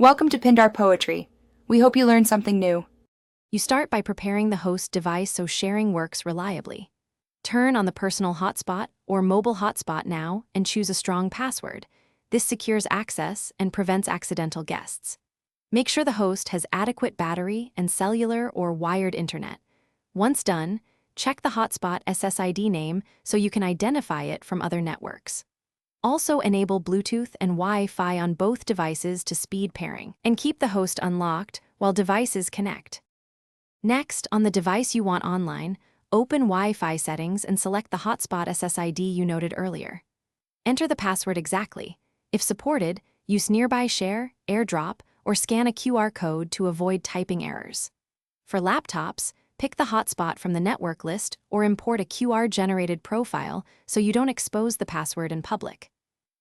Welcome to Pindar Poetry. We hope you learned something new. You start by preparing the host device so sharing works reliably. Turn on the personal hotspot or mobile hotspot now and choose a strong password. This secures access and prevents accidental guests. Make sure the host has adequate battery and cellular or wired internet. Once done, check the hotspot SSID name so you can identify it from other networks. Also enable Bluetooth and Wi-Fi on both devices to speed pairing, and keep the host unlocked while devices connect. Next, on the device you want online, open Wi-Fi settings and select the hotspot SSID you noted earlier. Enter the password exactly. If supported, use Nearby Share, AirDrop, or scan a QR code to avoid typing errors. For laptops, pick the hotspot from the network list or import a QR-generated profile so you don't expose the password in public.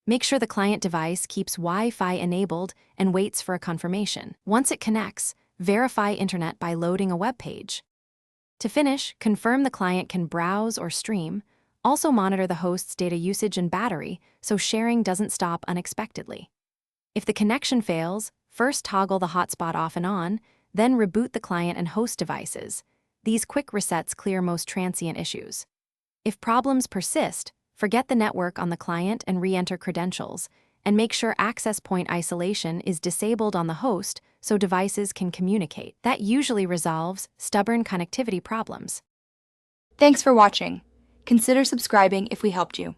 Make sure the client device keeps Wi-Fi enabled and waits for a confirmation. Once it connects, verify internet by loading a web page. To finish, confirm the client can browse or stream. Also monitor the host's data usage and battery so sharing doesn't stop unexpectedly. If the connection fails, first toggle the hotspot off and on, then reboot the client and host devices. These quick resets clear most transient issues. If problems persist, forget the network on the client and re-enter credentials, and make sure access point isolation is disabled on the host so devices can communicate. That usually resolves stubborn connectivity problems. Thanks for watching. Consider subscribing if we helped you.